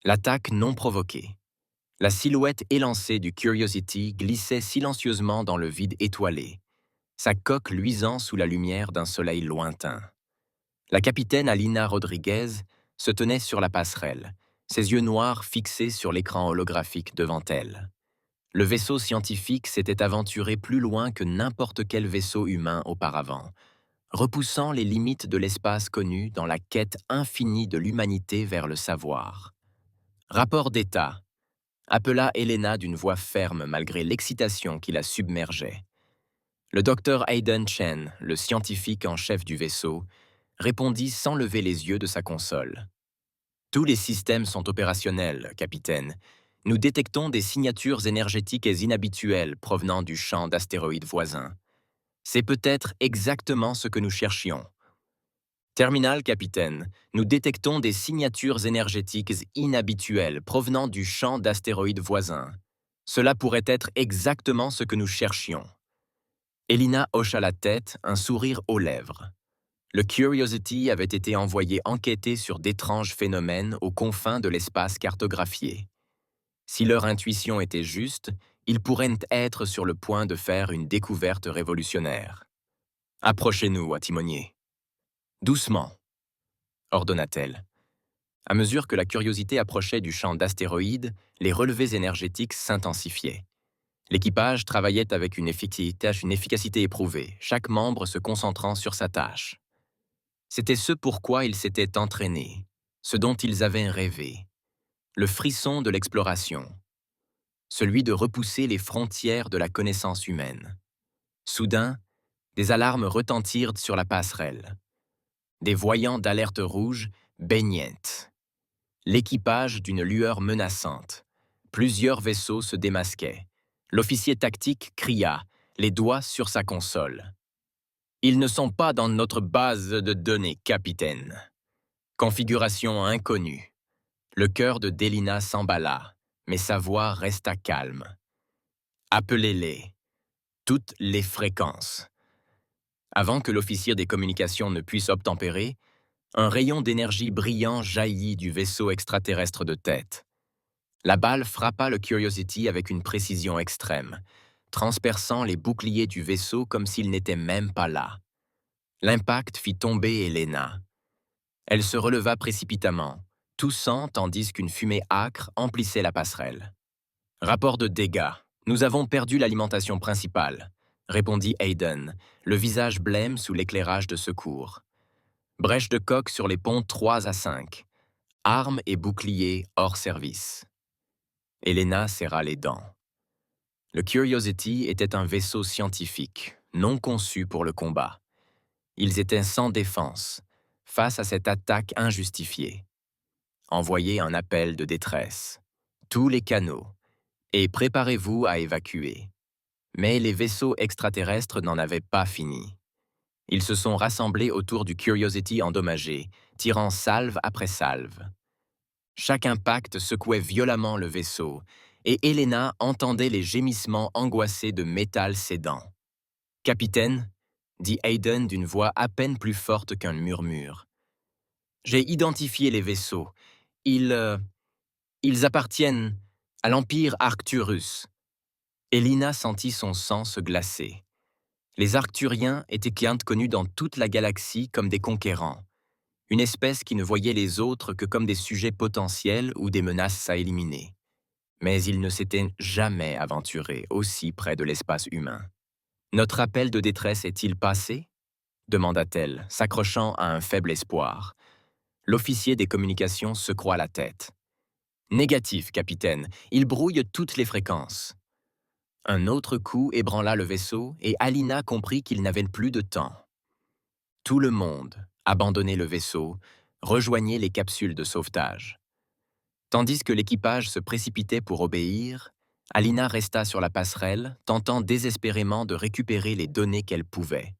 L'attaque non provoquée. La silhouette élancée du Curiosity glissait silencieusement dans le vide étoilé, sa coque luisant sous la lumière d'un soleil lointain. La capitaine Alina Rodriguez se tenait sur la passerelle, ses yeux noirs fixés sur l'écran holographique devant elle. Le vaisseau scientifique s'était aventuré plus loin que n'importe quel vaisseau humain auparavant, repoussant les limites de l'espace connu dans la quête infinie de l'humanité vers le savoir. Rapport d'État, appela Helena d'une voix ferme malgré l'excitation qui la submergeait. Le docteur Hayden Chen, le scientifique en chef du vaisseau, répondit sans lever les yeux de sa console. Tous les systèmes sont opérationnels, capitaine. Nous détectons des signatures énergétiques inhabituelles provenant du champ d'astéroïdes voisins. C'est peut-être exactement ce que nous cherchions. Terminal, capitaine, nous détectons des signatures énergétiques inhabituelles provenant du champ d'astéroïdes voisins. Cela pourrait être exactement ce que nous cherchions. Elina hocha la tête, un sourire aux lèvres. Le Curiosity avait été envoyé enquêter sur d'étranges phénomènes aux confins de l'espace cartographié. Si leur intuition était juste, ils pourraient être sur le point de faire une découverte révolutionnaire. « Approchez-nous, à timonier. »« Doucement », ordonna-t-elle. À mesure que la curiosité approchait du champ d'astéroïdes, les relevés énergétiques s'intensifiaient. L'équipage travaillait avec une efficacité éprouvée, chaque membre se concentrant sur sa tâche. C'était ce pourquoi ils s'étaient entraînés, ce dont ils avaient rêvé. Le frisson de l'exploration, celui de repousser les frontières de la connaissance humaine. Soudain, des alarmes retentirent sur la passerelle. Des voyants d'alerte rouge baignaient. L'équipage d'une lueur menaçante. Plusieurs vaisseaux se démasquaient. L'officier tactique cria, les doigts sur sa console. « Ils ne sont pas dans notre base de données, capitaine. » Configuration inconnue. Le cœur de Delina s'emballa, mais sa voix resta calme. « Appelez-les. Toutes les fréquences. » Avant que l'officier des communications ne puisse obtempérer, un rayon d'énergie brillant jaillit du vaisseau extraterrestre de tête. La balle frappa le Curiosity avec une précision extrême, transperçant les boucliers du vaisseau comme s'il n'était même pas là. L'impact fit tomber Helena. Elle se releva précipitamment, toussant tandis qu'une fumée âcre emplissait la passerelle. « Rapport de dégâts. Nous avons perdu l'alimentation principale », répondit Hayden, le visage blême sous l'éclairage de secours. Brèche de coque sur les ponts 3 à 5. Armes et boucliers hors service. Helena serra les dents. Le Curiosity était un vaisseau scientifique, non conçu pour le combat. Ils étaient sans défense, face à cette attaque injustifiée. Envoyez un appel de détresse. Tous les canaux. Et préparez-vous à évacuer. Mais les vaisseaux extraterrestres n'en avaient pas fini. Ils se sont rassemblés autour du Curiosity endommagé, tirant salve après salve. Chaque impact secouait violemment le vaisseau, et Helena entendait les gémissements angoissés de métal cédant. « Capitaine, » dit Hayden d'une voix à peine plus forte qu'un murmure. « J'ai identifié les vaisseaux. Ils appartiennent à l'Empire Arcturus. » Elina sentit son sang se glacer. Les Arcturiens étaient connus dans toute la galaxie comme des conquérants, une espèce qui ne voyait les autres que comme des sujets potentiels ou des menaces à éliminer. Mais ils ne s'étaient jamais aventurés aussi près de l'espace humain. « Notre appel de détresse est-il passé ?» demanda-t-elle, s'accrochant à un faible espoir. L'officier des communications secoua la tête. « Négatif, capitaine. Il brouille toutes les fréquences. » Un autre coup ébranla le vaisseau et Alina comprit qu'il n'avait plus de temps. Tout le monde abandonnait le vaisseau, rejoignait les capsules de sauvetage. Tandis que l'équipage se précipitait pour obéir, Alina resta sur la passerelle, tentant désespérément de récupérer les données qu'elle pouvait.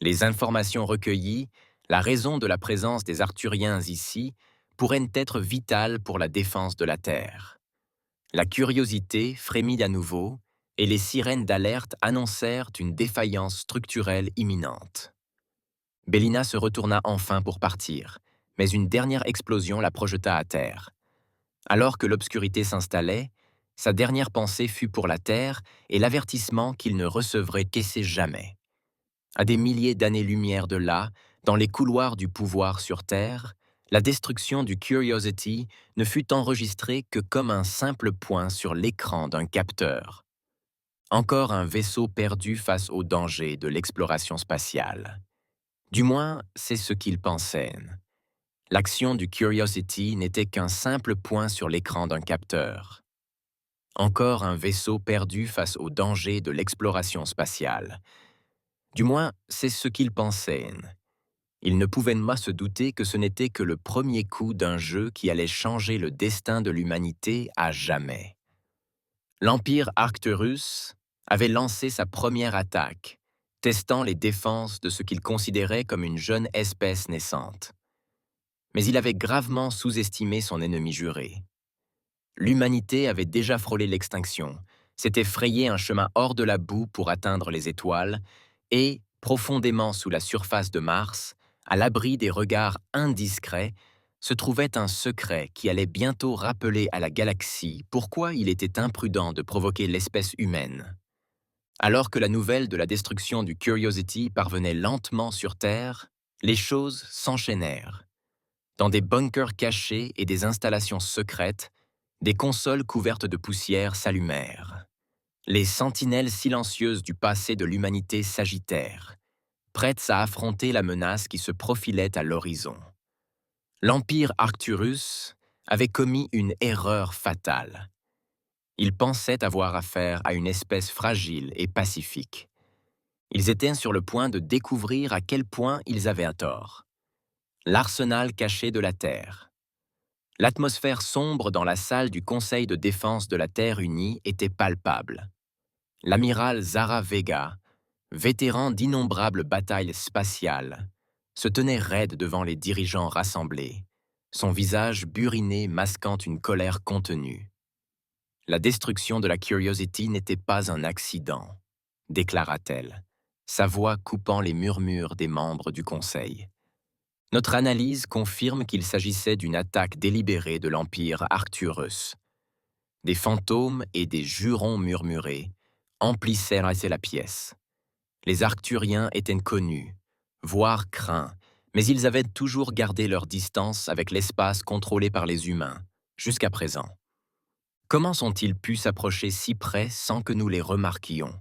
Les informations recueillies, la raison de la présence des Arthuriens ici, pourraient être vitales pour la défense de la Terre. La curiosité frémit à nouveau, et les sirènes d'alerte annoncèrent une défaillance structurelle imminente. Bellina se retourna enfin pour partir, mais une dernière explosion la projeta à terre. Alors que l'obscurité s'installait, sa dernière pensée fut pour la Terre et l'avertissement qu'il ne recevrait qu'essai jamais. À des milliers d'années-lumière de là, dans les couloirs du pouvoir sur Terre, la destruction du Curiosity ne fut enregistrée que comme un simple point sur l'écran d'un capteur. Encore un vaisseau perdu face au danger de l'exploration spatiale. Du moins, c'est ce qu'il pensait. L'action du Curiosity n'était qu'un simple point sur l'écran d'un capteur. Encore un vaisseau perdu face au danger de l'exploration spatiale. Du moins, c'est ce qu'il pensait. Il ne pouvait pas se douter que ce n'était que le premier coup d'un jeu qui allait changer le destin de l'humanité à jamais. L'Empire Arcturus avait lancé sa première attaque, testant les défenses de ce qu'il considérait comme une jeune espèce naissante. Mais il avait gravement sous-estimé son ennemi juré. L'humanité avait déjà frôlé l'extinction, s'était frayé un chemin hors de la boue pour atteindre les étoiles, et, profondément sous la surface de Mars, à l'abri des regards indiscrets, se trouvait un secret qui allait bientôt rappeler à la galaxie pourquoi il était imprudent de provoquer l'espèce humaine. Alors que la nouvelle de la destruction du Curiosity parvenait lentement sur Terre, les choses s'enchaînèrent. Dans des bunkers cachés et des installations secrètes, des consoles couvertes de poussière s'allumèrent. Les sentinelles silencieuses du passé de l'humanité s'agitèrent, prêtes à affronter la menace qui se profilait à l'horizon. L'Empire Arcturus avait commis une erreur fatale. Ils pensaient avoir affaire à une espèce fragile et pacifique. Ils étaient sur le point de découvrir à quel point ils avaient à tort. L'arsenal caché de la Terre. L'atmosphère sombre dans la salle du Conseil de défense de la Terre unie était palpable. L'amiral Zara Vega, vétéran d'innombrables batailles spatiales, se tenait raide devant les dirigeants rassemblés, son visage buriné masquant une colère contenue. La destruction de la Curiosity n'était pas un accident, déclara-t-elle, sa voix coupant les murmures des membres du Conseil. Notre analyse confirme qu'il s'agissait d'une attaque délibérée de l'Empire Arcturus. Des fantômes et des jurons murmurés emplissaient la pièce. Les Arcturiens étaient connus, voire craints, mais ils avaient toujours gardé leur distance avec l'espace contrôlé par les humains, jusqu'à présent. Comment sont-ils pu s'approcher si près sans que nous les remarquions?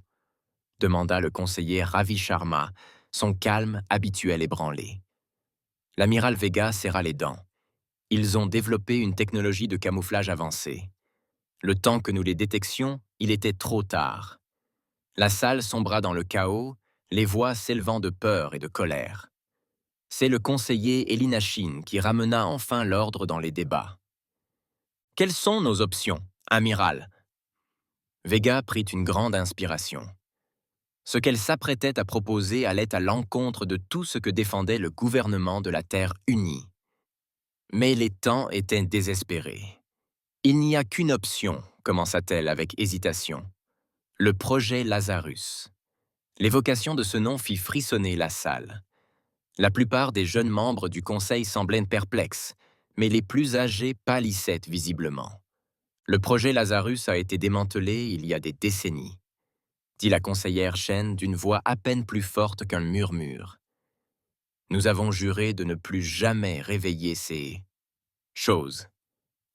Demanda le conseiller Ravi Sharma, son calme habituel ébranlé. L'amiral Vega serra les dents. Ils ont développé une technologie de camouflage avancée. Le temps que nous les détections, il était trop tard. La salle sombra dans le chaos, les voix s'élevant de peur et de colère. C'est le conseiller Elinachin qui ramena enfin l'ordre dans les débats. « Quelles sont nos options, amiral ?» Vega prit une grande inspiration. Ce qu'elle s'apprêtait à proposer allait à l'encontre de tout ce que défendait le gouvernement de la Terre unie. Mais les temps étaient désespérés. « Il n'y a qu'une option », commença-t-elle avec hésitation. « Le projet Lazarus. » L'évocation de ce nom fit frissonner la salle. La plupart des jeunes membres du Conseil semblaient perplexes, mais les plus âgés pâlissaient visiblement. Le projet Lazarus a été démantelé il y a des décennies, dit la conseillère Chen d'une voix à peine plus forte qu'un murmure. Nous avons juré de ne plus jamais réveiller ces choses.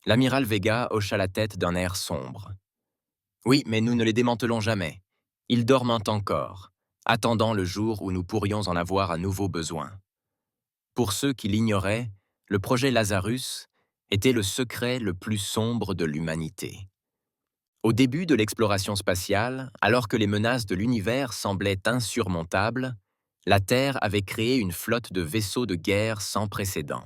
L'amiral Vega hocha la tête d'un air sombre. Oui, mais nous ne les démantelons jamais. Ils dorment encore, attendant le jour où nous pourrions en avoir à nouveau besoin. Pour ceux qui l'ignoraient, le projet Lazarus était le secret le plus sombre de l'humanité. Au début de l'exploration spatiale, alors que les menaces de l'univers semblaient insurmontables, la Terre avait créé une flotte de vaisseaux de guerre sans précédent.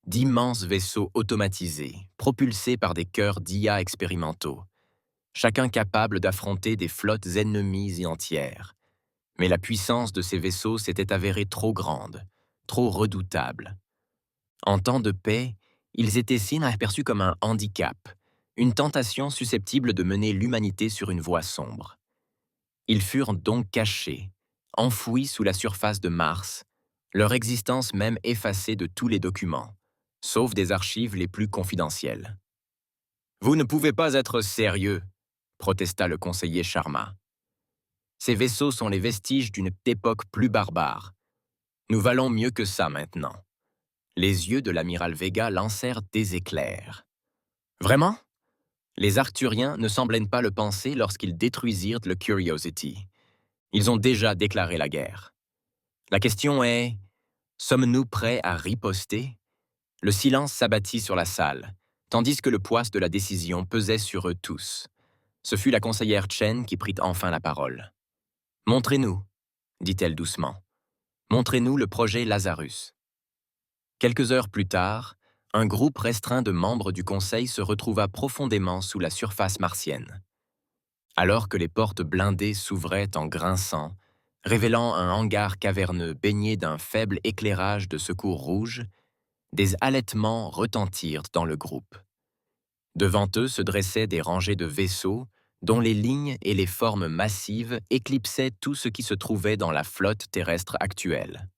D'immenses vaisseaux automatisés, propulsés par des cœurs d'IA expérimentaux, chacun capable d'affronter des flottes ennemies et entières. Mais la puissance de ces vaisseaux s'était avérée trop grande, trop redoutable. En temps de paix, ils étaient aperçus comme un handicap, une tentation susceptible de mener l'humanité sur une voie sombre. Ils furent donc cachés, enfouis sous la surface de Mars, leur existence même effacée de tous les documents, sauf des archives les plus confidentielles. Vous ne pouvez pas être sérieux, protesta le conseiller Sharma. Ces vaisseaux sont les vestiges d'une époque plus barbare. Nous valons mieux que ça maintenant. Les yeux de l'amiral Vega lancèrent des éclairs. Vraiment? Les Arthuriens ne semblaient pas le penser lorsqu'ils détruisirent le Curiosity. Ils ont déjà déclaré la guerre. La question est, sommes-nous prêts à riposter? Le silence s'abattit sur la salle, tandis que le poids de la décision pesait sur eux tous. Ce fut la conseillère Chen qui prit enfin la parole. « Montrez-nous, dit-elle doucement. Montrez-nous le projet Lazarus. » Quelques heures plus tard, un groupe restreint de membres du Conseil se retrouva profondément sous la surface martienne. Alors que les portes blindées s'ouvraient en grinçant, révélant un hangar caverneux baigné d'un faible éclairage de secours rouge, des halètements retentirent dans le groupe. Devant eux se dressaient des rangées de vaisseaux dont les lignes et les formes massives éclipsaient tout ce qui se trouvait dans la flotte terrestre actuelle.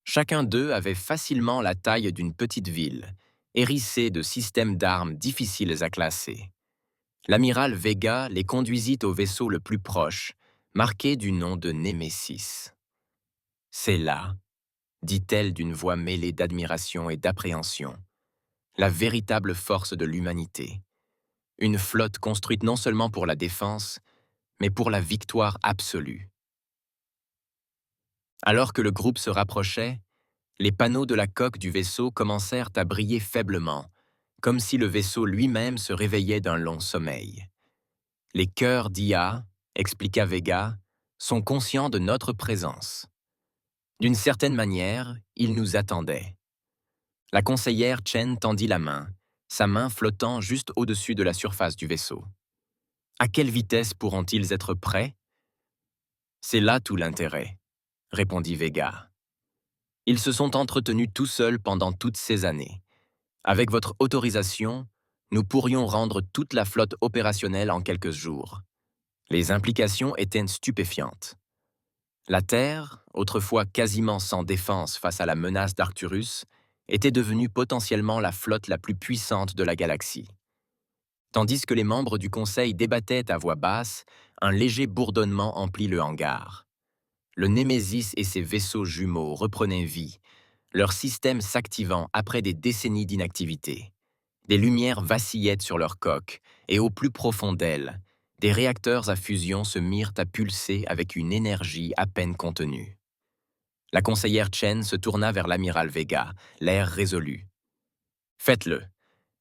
Chacun d'eux avait facilement la taille d'une petite ville, hérissée de systèmes d'armes difficiles à classer. L'amiral Vega les conduisit au vaisseau le plus proche, marqué du nom de Némésis. « C'est là, dit-elle d'une voix mêlée d'admiration et d'appréhension, la véritable force de l'humanité. Une flotte construite non seulement pour la défense, mais pour la victoire absolue. » Alors que le groupe se rapprochait, les panneaux de la coque du vaisseau commencèrent à briller faiblement, comme si le vaisseau lui-même se réveillait d'un long sommeil. « Les cœurs d'IA, expliqua Vega, sont conscients de notre présence. D'une certaine manière, ils nous attendaient. » La conseillère Chen tendit la main, sa main flottant juste au-dessus de la surface du vaisseau. « À quelle vitesse pourront-ils être prêts? » « C'est là tout l'intérêt, » répondit Vega. « Ils se sont entretenus tout seuls pendant toutes ces années. Avec votre autorisation, nous pourrions rendre toute la flotte opérationnelle en quelques jours. » Les implications étaient stupéfiantes. La Terre, autrefois quasiment sans défense face à la menace d'Arcturus, était devenue potentiellement la flotte la plus puissante de la galaxie. Tandis que les membres du Conseil débattaient à voix basse, un léger bourdonnement emplit le hangar. Le Némésis et ses vaisseaux jumeaux reprenaient vie, leur système s'activant après des décennies d'inactivité. Des lumières vacillaient sur leur coque, et au plus profond d'elles, des réacteurs à fusion se mirent à pulser avec une énergie à peine contenue. La conseillère Chen se tourna vers l'amiral Vega, l'air résolu. « Faites-le.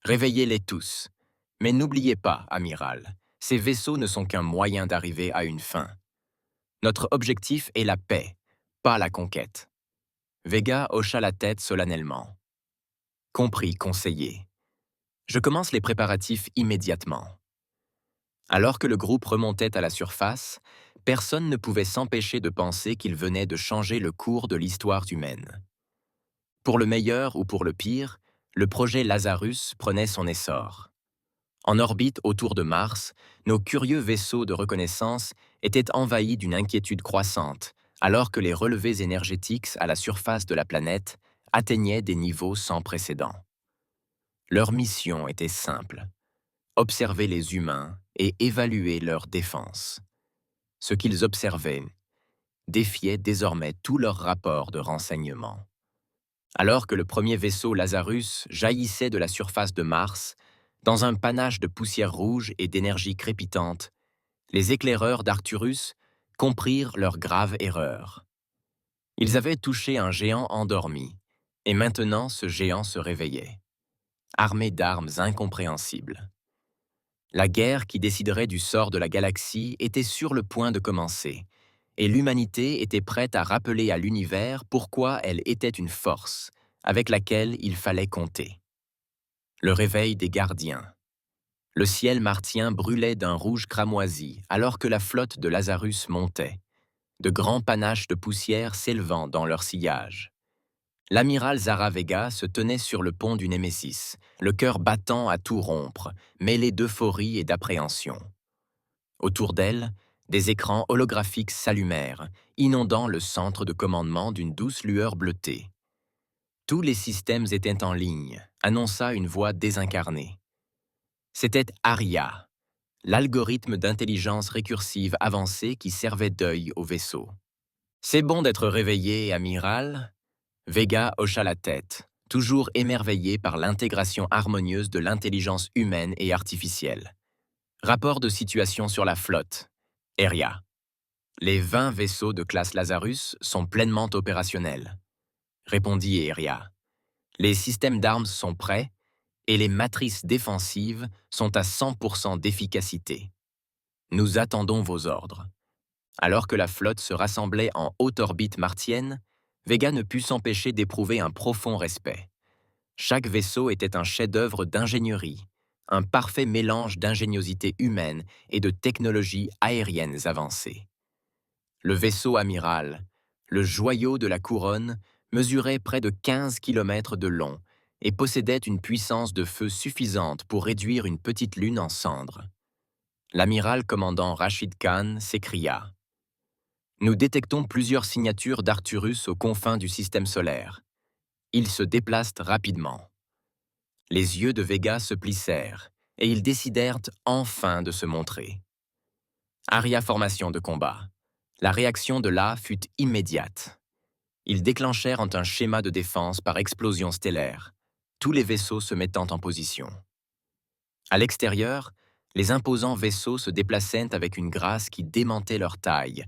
Réveillez-les tous. Mais n'oubliez pas, amiral, ces vaisseaux ne sont qu'un moyen d'arriver à une fin. Notre objectif est la paix, pas la conquête. » Vega hocha la tête solennellement. « Compris, conseiller. Je commence les préparatifs immédiatement. » Alors que le groupe remontait à la surface, personne ne pouvait s'empêcher de penser qu'il venait de changer le cours de l'histoire humaine. Pour le meilleur ou pour le pire, le projet Lazarus prenait son essor. En orbite autour de Mars, nos curieux vaisseaux de reconnaissance étaient envahis d'une inquiétude croissante, alors que les relevés énergétiques à la surface de la planète atteignaient des niveaux sans précédent. Leur mission était simple: observer les humains et évaluer leur défense. Ce qu'ils observaient défiait désormais tous leurs rapports de renseignement. Alors que le premier vaisseau Lazarus jaillissait de la surface de Mars, dans un panache de poussière rouge et d'énergie crépitante, les éclaireurs d'Arcturus comprirent leur grave erreur. Ils avaient touché un géant endormi, et maintenant ce géant se réveillait, armé d'armes incompréhensibles. La guerre qui déciderait du sort de la galaxie était sur le point de commencer, et l'humanité était prête à rappeler à l'univers pourquoi elle était une force, avec laquelle il fallait compter. Le réveil des gardiens. Le ciel martien brûlait d'un rouge cramoisi alors que la flotte de Lazarus montait, de grands panaches de poussière s'élevant dans leur sillage. L'amiral Zara Vega se tenait sur le pont du Némésis, le cœur battant à tout rompre, mêlé d'euphorie et d'appréhension. Autour d'elle, des écrans holographiques s'allumèrent, inondant le centre de commandement d'une douce lueur bleutée. Tous les systèmes étaient en ligne, annonça une voix désincarnée. C'était Aria, l'algorithme d'intelligence récursive avancée qui servait d'œil au vaisseau. C'est bon d'être réveillé, amiral. Vega hocha la tête, toujours émerveillé par l'intégration harmonieuse de l'intelligence humaine et artificielle. Rapport de situation sur la flotte. Eria. Les 20 vaisseaux de classe Lazarus sont pleinement opérationnels, répondit Eria. Les systèmes d'armes sont prêts et les matrices défensives sont à 100% d'efficacité. Nous attendons vos ordres. Alors que la flotte se rassemblait en haute orbite martienne, Vega ne put s'empêcher d'éprouver un profond respect. Chaque vaisseau était un chef-d'œuvre d'ingénierie, un parfait mélange d'ingéniosité humaine et de technologies aériennes avancées. Le vaisseau amiral, le joyau de la couronne, mesurait près de 15 km de long et possédait une puissance de feu suffisante pour réduire une petite lune en cendres. L'amiral commandant Rachid Khan s'écria. Nous détectons plusieurs signatures d'Arcturus aux confins du système solaire. Ils se déplacent rapidement. Les yeux de Vega se plissèrent et ils décidèrent enfin de se montrer. Aria formation de combat. La réaction de l'A fut immédiate. Ils déclenchèrent un schéma de défense par explosion stellaire, tous les vaisseaux se mettant en position. À l'extérieur, les imposants vaisseaux se déplaçaient avec une grâce qui démentait leur taille,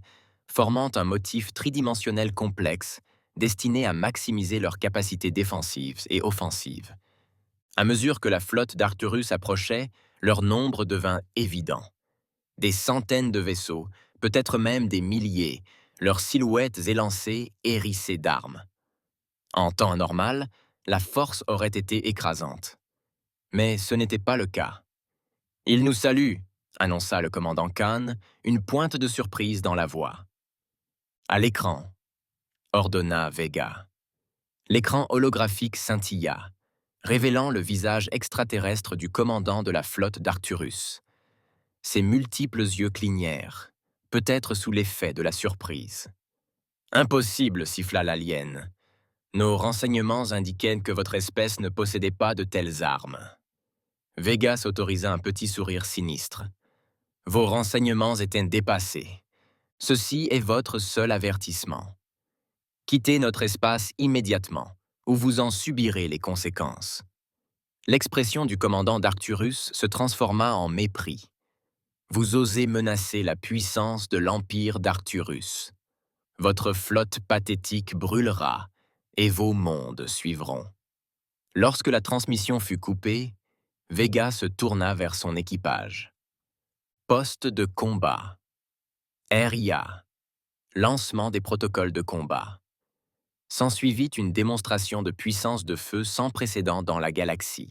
formant un motif tridimensionnel complexe destiné à maximiser leurs capacités défensives et offensives. À mesure que la flotte d'Arcturus approchait, leur nombre devint évident. Des centaines de vaisseaux, peut-être même des milliers, leurs silhouettes élancées, hérissées d'armes. En temps normal, la force aurait été écrasante. Mais ce n'était pas le cas. « Il nous salue », annonça le commandant Khan, une pointe de surprise dans la voix. « À l'écran », ordonna Vega. L'écran holographique scintilla, révélant le visage extraterrestre du commandant de la flotte d'Arcturus. Ses multiples yeux clignèrent, peut-être sous l'effet de la surprise. « Impossible », siffla l'alien. « Nos renseignements indiquaient que votre espèce ne possédait pas de telles armes. » Vega s'autorisa un petit sourire sinistre. « Vos renseignements étaient dépassés. Ceci est votre seul avertissement. Quittez notre espace immédiatement, ou vous en subirez les conséquences. » L'expression du commandant d'Arcturus se transforma en mépris. « Vous osez menacer la puissance de l'empire d'Arcturus. Votre flotte pathétique brûlera, et vos mondes suivront. » Lorsque la transmission fut coupée, Vega se tourna vers son équipage. Poste de combat. RIA. Lancement des protocoles de combat. S'ensuivit une démonstration de puissance de feu sans précédent dans la galaxie.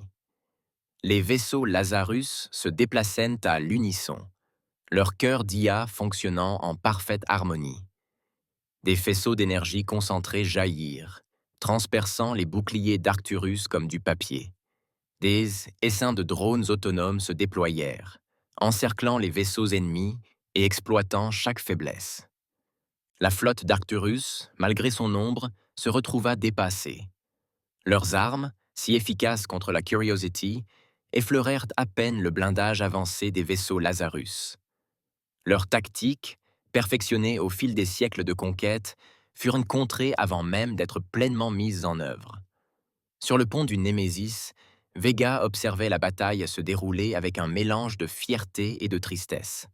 Les vaisseaux Lazarus se déplaçaient à l'unisson, leur cœur d'IA fonctionnant en parfaite harmonie. Des faisceaux d'énergie concentrés jaillirent, transperçant les boucliers d'Arcturus comme du papier. Des essaims de drones autonomes se déployèrent, encerclant les vaisseaux ennemis et exploitant chaque faiblesse. La flotte d'Arcturus, malgré son nombre, se retrouva dépassée. Leurs armes, si efficaces contre la Curiosity, effleurèrent à peine le blindage avancé des vaisseaux Lazarus. Leurs tactiques, perfectionnées au fil des siècles de conquête, furent contrées avant même d'être pleinement mises en œuvre. Sur le pont du Némésis, Vega observait la bataille se dérouler avec un mélange de fierté et de tristesse.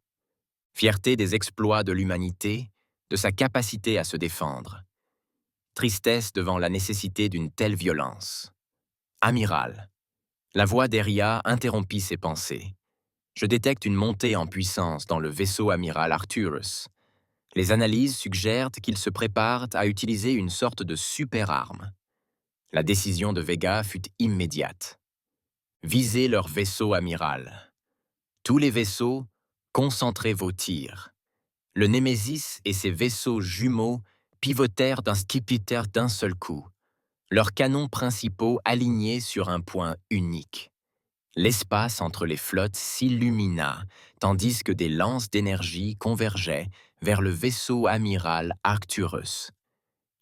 Fierté des exploits de l'humanité, de sa capacité à se défendre. Tristesse devant la nécessité d'une telle violence. « Amiral !» La voix d'Eria interrompit ses pensées. « Je détecte une montée en puissance dans le vaisseau amiral Arcturus. Les analyses suggèrent qu'il se prépare à utiliser une sorte de super-arme. » La décision de Vega fut immédiate. Visez leur vaisseau amiral. Tous les vaisseaux, concentrez vos tirs. Le Némésis et ses vaisseaux jumeaux pivotèrent d'un seul coup, leurs canons principaux alignés sur un point unique. L'espace entre les flottes s'illumina, tandis que des lances d'énergie convergeaient vers le vaisseau amiral Arcturus.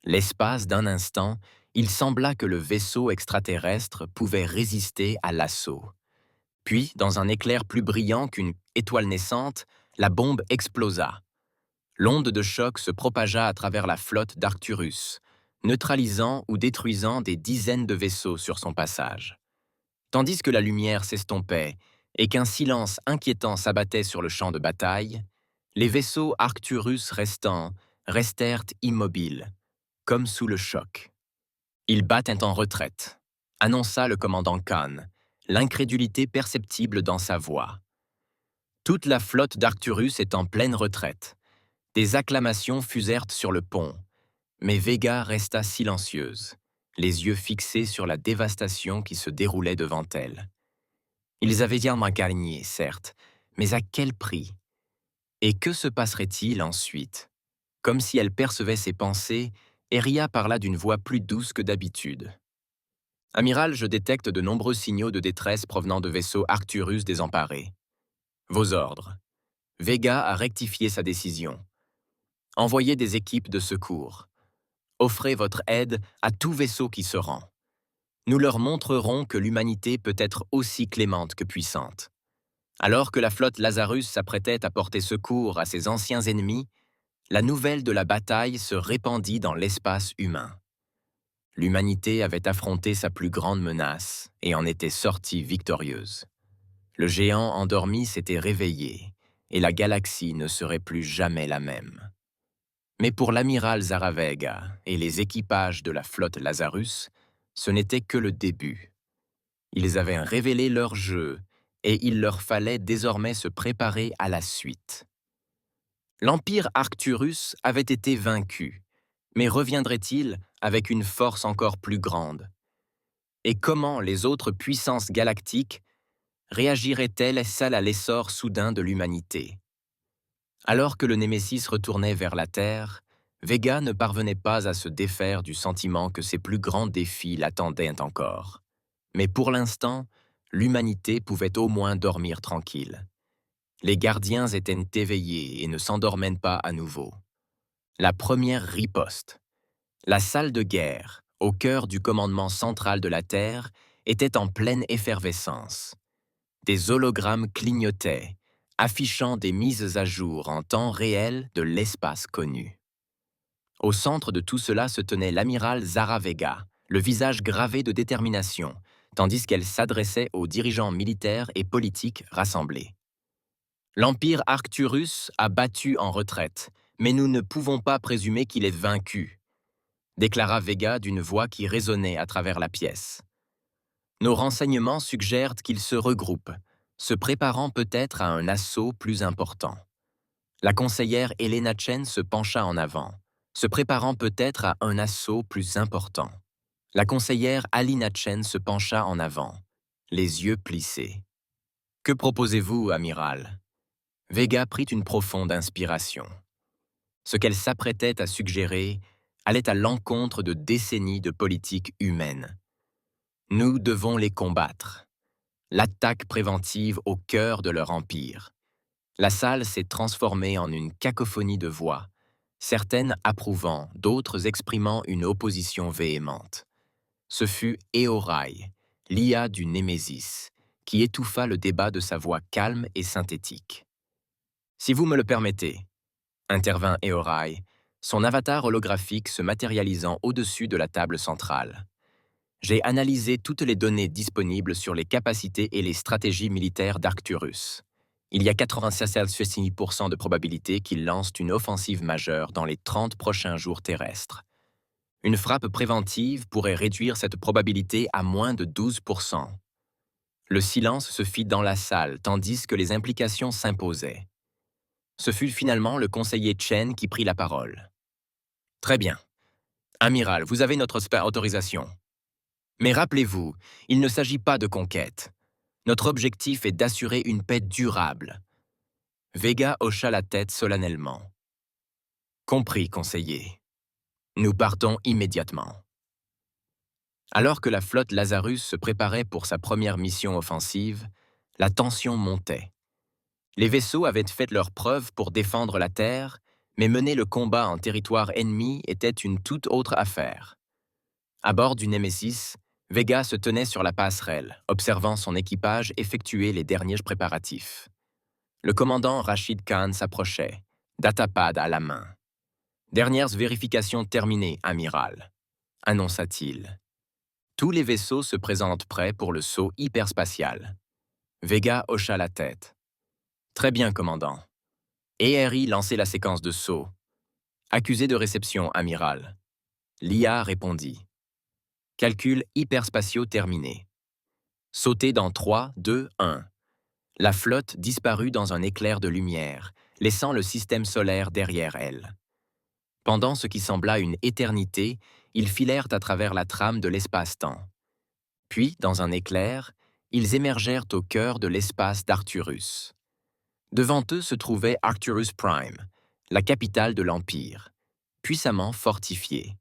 L'espace d'un instant, il sembla que le vaisseau extraterrestre pouvait résister à l'assaut. Puis, dans un éclair plus brillant qu'une étoile naissante, la bombe explosa. L'onde de choc se propagea à travers la flotte d'Arcturus, neutralisant ou détruisant des dizaines de vaisseaux sur son passage. Tandis que la lumière s'estompait et qu'un silence inquiétant s'abattait sur le champ de bataille, les vaisseaux Arcturus restants restèrent immobiles, comme sous le choc. Ils battent en retraite, annonça le commandant Khan, l'incrédulité perceptible dans sa voix. Toute la flotte d'Arcturus est en pleine retraite. Des acclamations fusèrent sur le pont, mais Vega resta silencieuse, les yeux fixés sur la dévastation qui se déroulait devant elle. Ils avaient bien gagné, certes, mais à quel prix? Et que se passerait-il ensuite? Comme si elle percevait ses pensées, Eria parla d'une voix plus douce que d'habitude. « Amiral, je détecte de nombreux signaux de détresse provenant de vaisseaux Arcturus désemparés. Vos ordres. » Vega a rectifié sa décision. Envoyez des équipes de secours. Offrez votre aide à tout vaisseau qui se rend. Nous leur montrerons que l'humanité peut être aussi clémente que puissante. Alors que la flotte Lazarus s'apprêtait à porter secours à ses anciens ennemis, la nouvelle de la bataille se répandit dans l'espace humain. L'humanité avait affronté sa plus grande menace et en était sortie victorieuse. Le géant endormi s'était réveillé et la galaxie ne serait plus jamais la même. Mais pour l'amiral Zaravega et les équipages de la flotte Lazarus, ce n'était que le début. Ils avaient révélé leur jeu et il leur fallait désormais se préparer à la suite. L'Empire Arcturus avait été vaincu, mais reviendrait-il avec une force encore plus grande? Et comment les autres puissances galactiques réagiraient-elles à l'essor soudain de l'humanité? Alors que le Némésis retournait vers la Terre, Vega ne parvenait pas à se défaire du sentiment que ses plus grands défis l'attendaient encore. Mais pour l'instant, l'humanité pouvait au moins dormir tranquille. Les gardiens étaient éveillés et ne s'endormaient pas à nouveau. La première riposte. La salle de guerre, au cœur du commandement central de la Terre, était en pleine effervescence. Des hologrammes clignotaient, affichant des mises à jour en temps réel de l'espace connu. Au centre de tout cela se tenait l'amiral Zaravega, le visage gravé de détermination, tandis qu'elle s'adressait aux dirigeants militaires et politiques rassemblés. L'Empire Arcturus a battu en retraite, mais nous ne pouvons pas présumer qu'il est vaincu, déclara Vega d'une voix qui résonnait à travers la pièce. Nos renseignements suggèrent qu'il se regroupe, se préparant peut-être à un assaut plus important. La conseillère Elena Chen se pencha en avant, se préparant peut-être à un assaut plus important. La conseillère Alina Chen se pencha en avant, les yeux plissés. « Que proposez-vous, amiral ?» Vega prit une profonde inspiration. Ce qu'elle s'apprêtait à suggérer allait à l'encontre de décennies de politique humaine. Nous devons les combattre. L'attaque préventive au cœur de leur empire. La salle s'est transformée en une cacophonie de voix, certaines approuvant, d'autres exprimant une opposition véhémente. Ce fut Eorai, l'IA du Némésis, qui étouffa le débat de sa voix calme et synthétique. « Si vous me le permettez, » intervint Eorai, son avatar holographique se matérialisant au-dessus de la table centrale. J'ai analysé toutes les données disponibles sur les capacités et les stratégies militaires d'Arcturus. Il y a 96% de probabilité qu'ils lancent une offensive majeure dans les 30 prochains jours terrestres. Une frappe préventive pourrait réduire cette probabilité à moins de 12%. Le silence se fit dans la salle tandis que les implications s'imposaient. Ce fut finalement le conseiller Chen qui prit la parole. « Très bien. Amiral, vous avez notre autorisation. Mais rappelez-vous, il ne s'agit pas de conquête. Notre objectif est d'assurer une paix durable. » Vega hocha la tête solennellement. « Compris, conseiller. Nous partons immédiatement. » Alors que la flotte Lazarus se préparait pour sa première mission offensive, la tension montait. Les vaisseaux avaient fait leurs preuves pour défendre la Terre, mais mener le combat en territoire ennemi était une toute autre affaire. À bord du Némésis, Vega se tenait sur la passerelle, observant son équipage effectuer les derniers préparatifs. Le commandant Rachid Khan s'approchait, datapad à la main. « Dernières vérifications terminées, amiral », annonça-t-il. Tous les vaisseaux se présentent prêts pour le saut hyperspatial. Vega hocha la tête. Très bien, commandant. ERI lancez la séquence de saut. Accusé de réception, amiral. L'IA répondit. Calcul hyperspatiaux terminé. Sauter dans 3, 2, 1. La flotte disparut dans un éclair de lumière, laissant le système solaire derrière elle. Pendant ce qui sembla une éternité, ils filèrent à travers la trame de l'espace-temps. Puis, dans un éclair, ils émergèrent au cœur de l'espace d'Arcturus. Devant eux se trouvait Arcturus Prime, la capitale de l'Empire, puissamment fortifiée.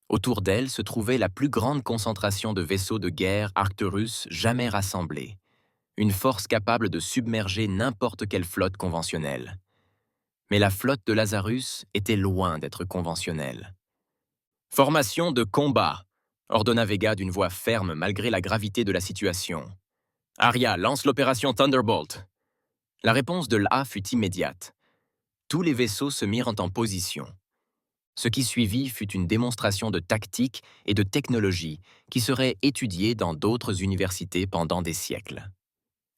Autour d'elle se trouvait la plus grande concentration de vaisseaux de guerre Arcturus jamais rassemblés, une force capable de submerger n'importe quelle flotte conventionnelle. Mais la flotte de Lazarus était loin d'être conventionnelle. « Formation de combat !» ordonna Vega d'une voix ferme malgré la gravité de la situation. « Arya, lance l'opération Thunderbolt !» La réponse de l'A fut immédiate. Tous les vaisseaux se mirent en position. Ce qui suivit fut une démonstration de tactique et de technologie qui serait étudiée dans d'autres universités pendant des siècles.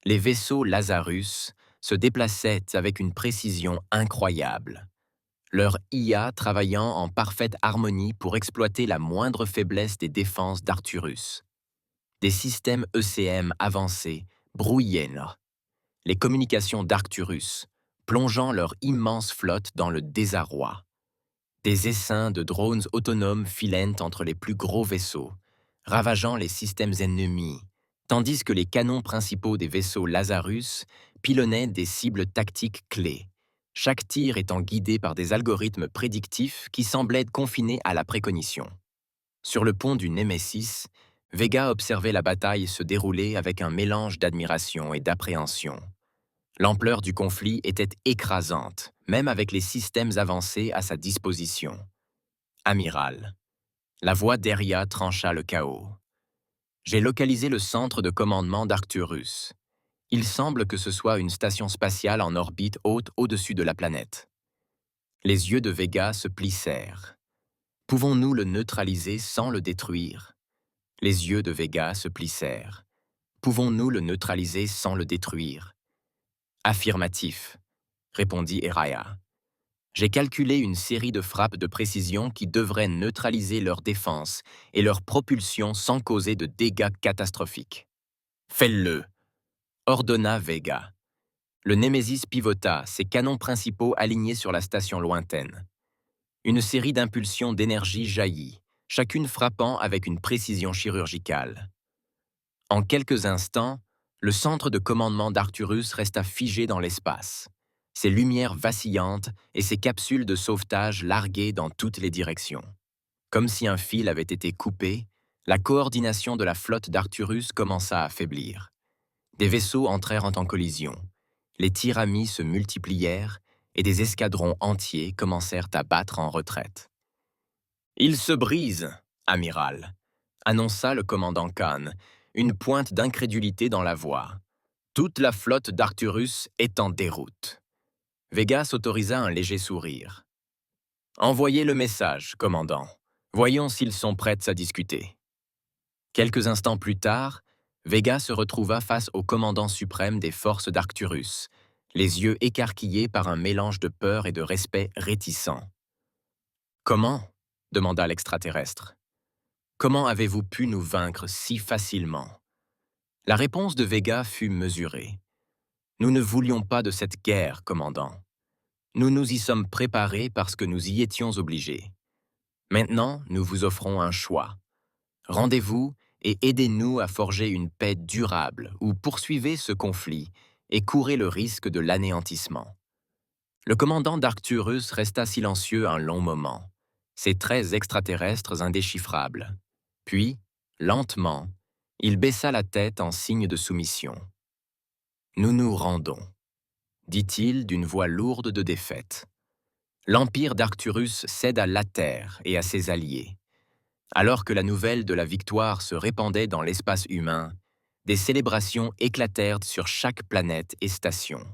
Les vaisseaux Lazarus se déplaçaient avec une précision incroyable, leur IA travaillant en parfaite harmonie pour exploiter la moindre faiblesse des défenses d'Arcturus. Des systèmes ECM avancés brouillaient les communications d'Arcturus, plongeant leur immense flotte dans le désarroi. Des essaims de drones autonomes filaient entre les plus gros vaisseaux, ravageant les systèmes ennemis, tandis que les canons principaux des vaisseaux Lazarus pilonnaient des cibles tactiques clés, chaque tir étant guidé par des algorithmes prédictifs qui semblaient confinés à la précognition. Sur le pont du Némésis, Vega observait la bataille se dérouler avec un mélange d'admiration et d'appréhension. L'ampleur du conflit était écrasante, même avec les systèmes avancés à sa disposition. Amiral. La voix d'Eria trancha le chaos. J'ai localisé le centre de commandement d'Arcturus. Il semble que ce soit une station spatiale en orbite haute au-dessus de la planète. Les yeux de Vega se plissèrent. Pouvons-nous le neutraliser sans le détruire? Les yeux de Vega se plissèrent. Pouvons-nous le neutraliser sans le détruire? Affirmatif, répondit Eraya. J'ai calculé une série de frappes de précision qui devraient neutraliser leur défense et leur propulsion sans causer de dégâts catastrophiques. Fais-le, ordonna Vega. Le Némésis pivota, ses canons principaux alignés sur la station lointaine. Une série d'impulsions d'énergie jaillit, chacune frappant avec une précision chirurgicale. En quelques instants, le centre de commandement d'Arcturus resta figé dans l'espace, ses lumières vacillantes et ses capsules de sauvetage larguées dans toutes les directions. Comme si un fil avait été coupé, la coordination de la flotte d'Arcturus commença à faiblir. Des vaisseaux entrèrent en collision, les tirs amis se multiplièrent et des escadrons entiers commencèrent à battre en retraite. « Il se brise, amiral », annonça le commandant Khan, une pointe d'incrédulité dans la voix. Toute la flotte d'Arcturus est en déroute. Vega s'autorisa un léger sourire. Envoyez le message, commandant. Voyons s'ils sont prêts à discuter. Quelques instants plus tard, Vega se retrouva face au commandant suprême des forces d'Arcturus, les yeux écarquillés par un mélange de peur et de respect réticent. Comment? Demanda l'extraterrestre. Comment avez-vous pu nous vaincre si facilement? La réponse de Vega fut mesurée. Nous ne voulions pas de cette guerre, commandant. Nous nous y sommes préparés parce que nous y étions obligés. Maintenant, nous vous offrons un choix. Rendez-vous et aidez-nous à forger une paix durable ou poursuivez ce conflit et courez le risque de l'anéantissement. Le commandant d'Arcturus resta silencieux un long moment, ses traits extraterrestres indéchiffrables. Puis, lentement, il baissa la tête en signe de soumission. « Nous nous rendons », dit-il d'une voix lourde de défaite. L'empire d'Arcturus cède à l'Ather et à ses alliés. Alors que la nouvelle de la victoire se répandait dans l'espace humain, des célébrations éclatèrent sur chaque planète et station.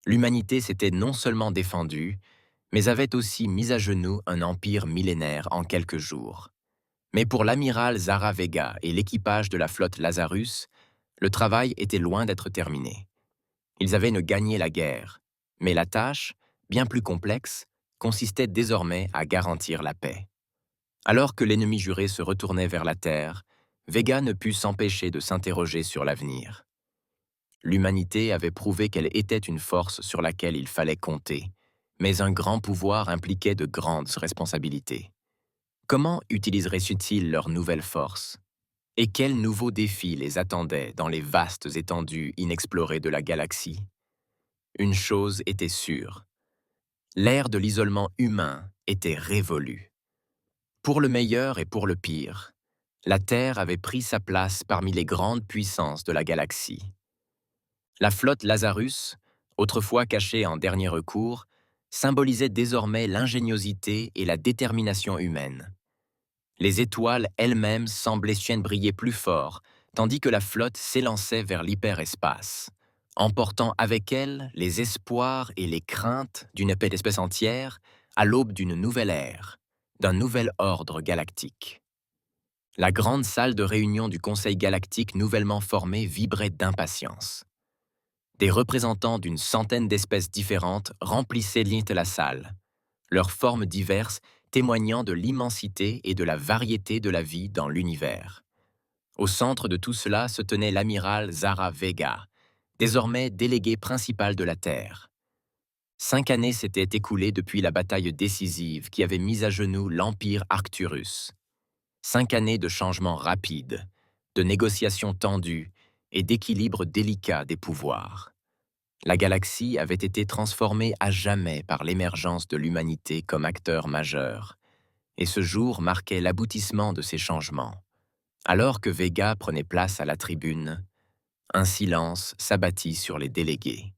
L'humanité s'était non seulement défendue, mais avait aussi mis à genoux un empire millénaire en quelques jours. Mais pour l'amiral Zara Vega et l'équipage de la flotte Lazarus, le travail était loin d'être terminé. Ils avaient gagné la guerre, mais la tâche, bien plus complexe, consistait désormais à garantir la paix. Alors que l'ennemi juré se retournait vers la Terre, Vega ne put s'empêcher de s'interroger sur l'avenir. L'humanité avait prouvé qu'elle était une force sur laquelle il fallait compter, mais un grand pouvoir impliquait de grandes responsabilités. Comment utiliserait-il leur nouvelle force? Et quels nouveaux défis les attendaient dans les vastes étendues inexplorées de la galaxie? Une chose était sûre, l'ère de l'isolement humain était révolue. Pour le meilleur et pour le pire, la Terre avait pris sa place parmi les grandes puissances de la galaxie. La flotte Lazarus, autrefois cachée en dernier recours, symbolisait désormais l'ingéniosité et la détermination humaine. Les étoiles elles-mêmes semblaient briller plus fort, tandis que la flotte s'élançait vers l'hyperespace, emportant avec elle les espoirs et les craintes d'une espèce entière à l'aube d'une nouvelle ère, d'un nouvel ordre galactique. La grande salle de réunion du Conseil galactique nouvellement formée vibrait d'impatience. Des représentants d'une centaine d'espèces différentes remplissaient la salle, leurs formes diverses témoignant de l'immensité et de la variété de la vie dans l'univers. Au centre de tout cela se tenait l'amiral Zara Vega, désormais délégué principal de la Terre. 5 années s'étaient écoulées depuis la bataille décisive qui avait mis à genoux l'Empire Arcturus. 5 années de changements rapides, de négociations tendues et d'équilibres délicats des pouvoirs. La galaxie avait été transformée à jamais par l'émergence de l'humanité comme acteur majeur, et ce jour marquait l'aboutissement de ces changements. Alors que Vega prenait place à la tribune, un silence s'abattit sur les délégués.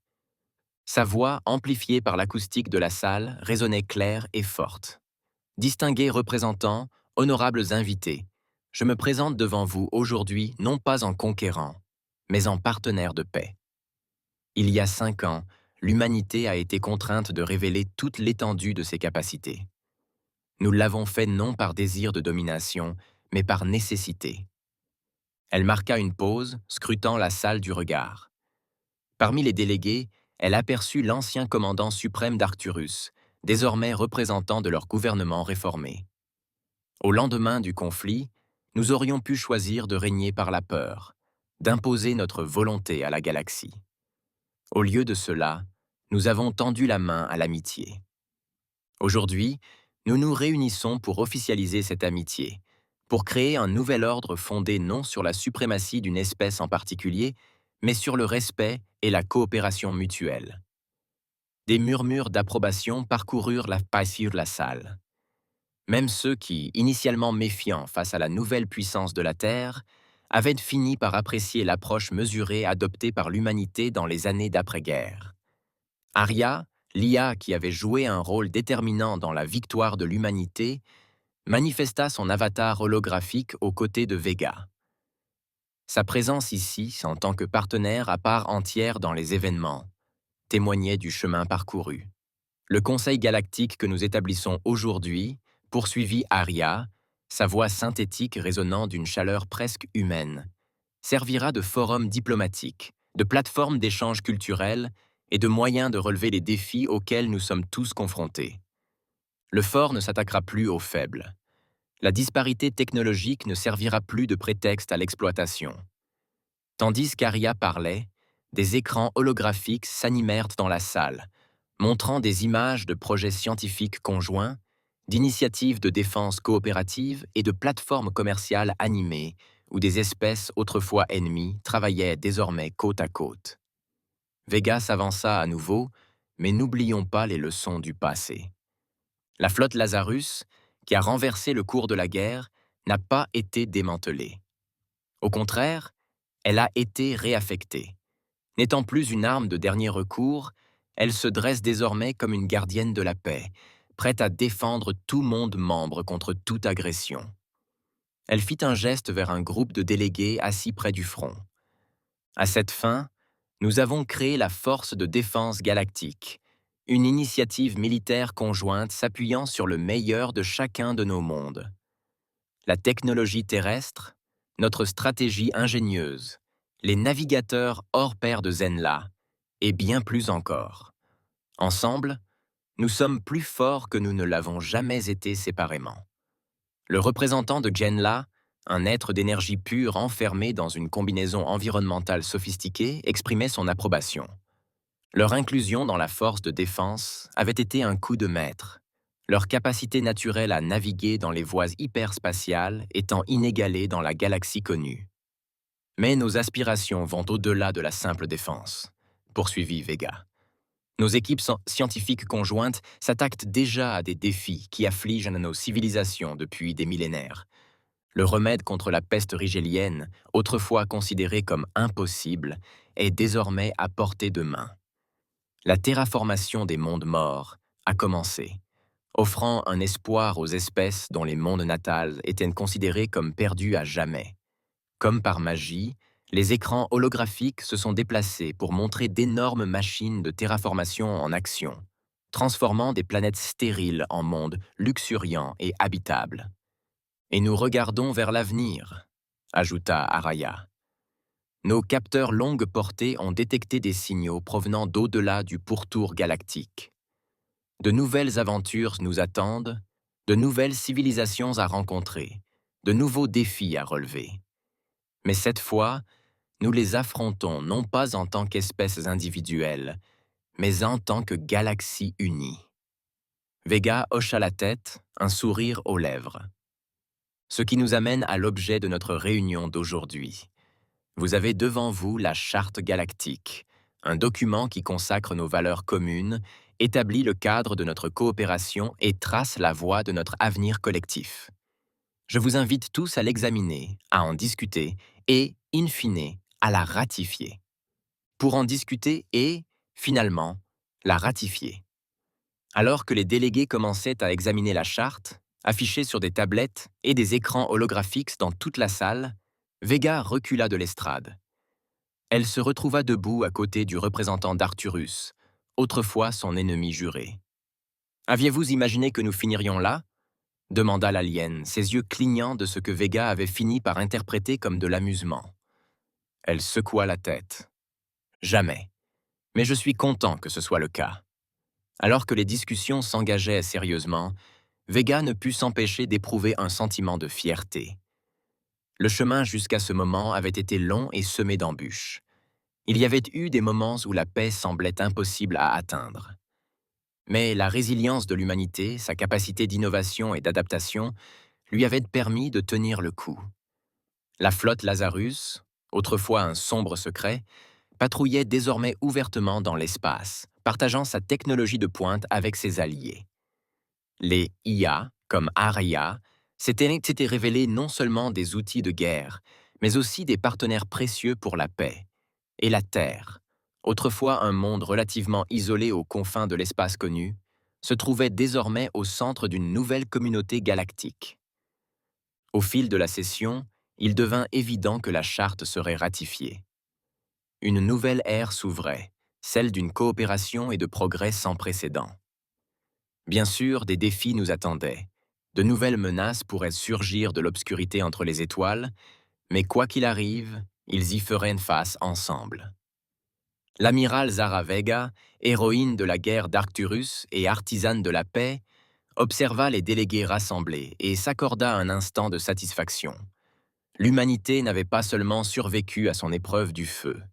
Sa voix, amplifiée par l'acoustique de la salle, résonnait claire et forte. Distingués représentants, honorables invités, je me présente devant vous aujourd'hui non pas en conquérant, mais en partenaire de paix. Il y a 5 ans, l'humanité a été contrainte de révéler toute l'étendue de ses capacités. Nous l'avons fait non par désir de domination, mais par nécessité. Elle marqua une pause, scrutant la salle du regard. Parmi les délégués, elle aperçut l'ancien commandant suprême d'Arcturus, désormais représentant de leur gouvernement réformé. Au lendemain du conflit, nous aurions pu choisir de régner par la peur, d'imposer notre volonté à la galaxie. Au lieu de cela, nous avons tendu la main à l'amitié. Aujourd'hui, nous nous réunissons pour officialiser cette amitié, pour créer un nouvel ordre fondé non sur la suprématie d'une espèce en particulier, mais sur le respect et la coopération mutuelle. Des murmures d'approbation parcoururent la salle. Même ceux qui, initialement méfiants face à la nouvelle puissance de la Terre, avaient fini par apprécier l'approche mesurée adoptée par l'humanité dans les années d'après-guerre. Arya, l'IA qui avait joué un rôle déterminant dans la victoire de l'humanité, manifesta son avatar holographique aux côtés de Vega. Sa présence ici, en tant que partenaire à part entière dans les événements, témoignait du chemin parcouru. Le Conseil galactique que nous établissons aujourd'hui, poursuivit Arya, sa voix synthétique résonnant d'une chaleur presque humaine, servira de forum diplomatique, de plateforme d'échange culturel et de moyen de relever les défis auxquels nous sommes tous confrontés. Le fort ne s'attaquera plus aux faibles. La disparité technologique ne servira plus de prétexte à l'exploitation. Tandis qu'Arya parlait, des écrans holographiques s'animèrent dans la salle, montrant des images de projets scientifiques conjoints, d'initiatives de défense coopérative et de plateformes commerciales animées, où des espèces autrefois ennemies travaillaient désormais côte à côte. Vega s'avança à nouveau, mais n'oublions pas les leçons du passé. La flotte Lazarus, qui a renversé le cours de la guerre, n'a pas été démantelée. Au contraire, elle a été réaffectée. N'étant plus une arme de dernier recours, elle se dresse désormais comme une gardienne de la paix, prête à défendre tout monde membre contre toute agression. Elle fit un geste vers un groupe de délégués assis près du front. À cette fin, nous avons créé la Force de défense galactique, une initiative militaire conjointe s'appuyant sur le meilleur de chacun de nos mondes. La technologie terrestre, notre stratégie ingénieuse, les navigateurs hors pair de Zenla, et bien plus encore. Ensemble, nous sommes plus forts que nous ne l'avons jamais été séparément. Le représentant de Genla, un être d'énergie pure enfermé dans une combinaison environnementale sophistiquée, exprimait son approbation. Leur inclusion dans la force de défense avait été un coup de maître, leur capacité naturelle à naviguer dans les voies hyperspatiales étant inégalée dans la galaxie connue. Mais nos aspirations vont au-delà de la simple défense, poursuivit Vega. Nos équipes scientifiques conjointes s'attaquent déjà à des défis qui affligent nos civilisations depuis des millénaires. Le remède contre la peste rigélienne, autrefois considéré comme impossible, est désormais à portée de main. La terraformation des mondes morts a commencé, offrant un espoir aux espèces dont les mondes natals étaient considérés comme perdus à jamais. Comme par magie, les écrans holographiques se sont déplacés pour montrer d'énormes machines de terraformation en action, transformant des planètes stériles en mondes luxuriants et habitables. Et nous regardons vers l'avenir, ajouta Araya. Nos capteurs longue portée ont détecté des signaux provenant d'au-delà du pourtour galactique. De nouvelles aventures nous attendent, de nouvelles civilisations à rencontrer, de nouveaux défis à relever. Mais cette fois, nous les affrontons non pas en tant qu'espèces individuelles, mais en tant que galaxie unie. Vega hocha la tête, un sourire aux lèvres. Ce qui nous amène à l'objet de notre réunion d'aujourd'hui. Vous avez devant vous la Charte galactique, un document qui consacre nos valeurs communes, établit le cadre de notre coopération et trace la voie de notre avenir collectif. Je vous invite tous à l'examiner, à en discuter et, in fine, à la ratifier. Pour en discuter et, finalement, la ratifier. Alors que les délégués commençaient à examiner la charte, affichée sur des tablettes et des écrans holographiques dans toute la salle, Vega recula de l'estrade. Elle se retrouva debout à côté du représentant d'Arcturus, autrefois son ennemi juré. « Aviez-vous imaginé que nous finirions là ?» demanda l'alien, ses yeux clignant de ce que Vega avait fini par interpréter comme de l'amusement. Elle secoua la tête. « Jamais. Mais je suis content que ce soit le cas. » Alors que les discussions s'engageaient sérieusement, Vega ne put s'empêcher d'éprouver un sentiment de fierté. Le chemin jusqu'à ce moment avait été long et semé d'embûches. Il y avait eu des moments où la paix semblait impossible à atteindre. Mais la résilience de l'humanité, sa capacité d'innovation et d'adaptation, lui avaient permis de tenir le coup. La flotte Lazarus, autrefois un sombre secret, patrouillait désormais ouvertement dans l'espace, partageant sa technologie de pointe avec ses alliés. Les IA, comme Araya, s'étaient révélés non seulement des outils de guerre, mais aussi des partenaires précieux pour la paix. Et la Terre, autrefois un monde relativement isolé aux confins de l'espace connu, se trouvait désormais au centre d'une nouvelle communauté galactique. Au fil de la session, il devint évident que la charte serait ratifiée. Une nouvelle ère s'ouvrait, celle d'une coopération et de progrès sans précédent. Bien sûr, des défis nous attendaient. De nouvelles menaces pourraient surgir de l'obscurité entre les étoiles, mais quoi qu'il arrive, ils y feraient face ensemble. L'amiral Zara Vega, héroïne de la guerre d'Arcturus et artisane de la paix, observa les délégués rassemblés et s'accorda un instant de satisfaction. L'humanité n'avait pas seulement survécu à son épreuve du feu.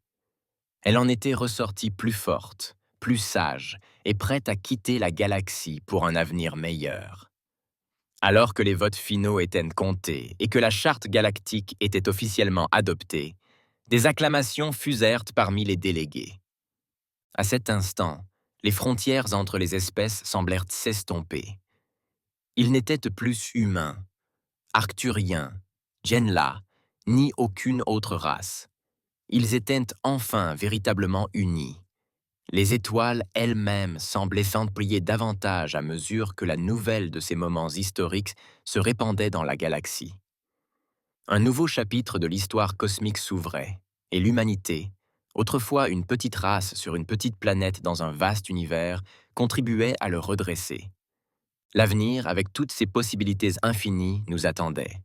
Elle en était ressortie plus forte, plus sage et prête à quitter la galaxie pour un avenir meilleur. Alors que les votes finaux étaient comptés et que la charte galactique était officiellement adoptée, des acclamations fusèrent parmi les délégués. À cet instant, les frontières entre les espèces semblèrent s'estomper. Ils n'étaient plus humains, arcturiens, Genla, ni aucune autre race. Ils étaient enfin véritablement unis. Les étoiles elles-mêmes semblaient s'amplier davantage à mesure que la nouvelle de ces moments historiques se répandait dans la galaxie. Un nouveau chapitre de l'histoire cosmique s'ouvrait, et l'humanité, autrefois une petite race sur une petite planète dans un vaste univers, contribuait à le redresser. L'avenir, avec toutes ses possibilités infinies, nous attendait.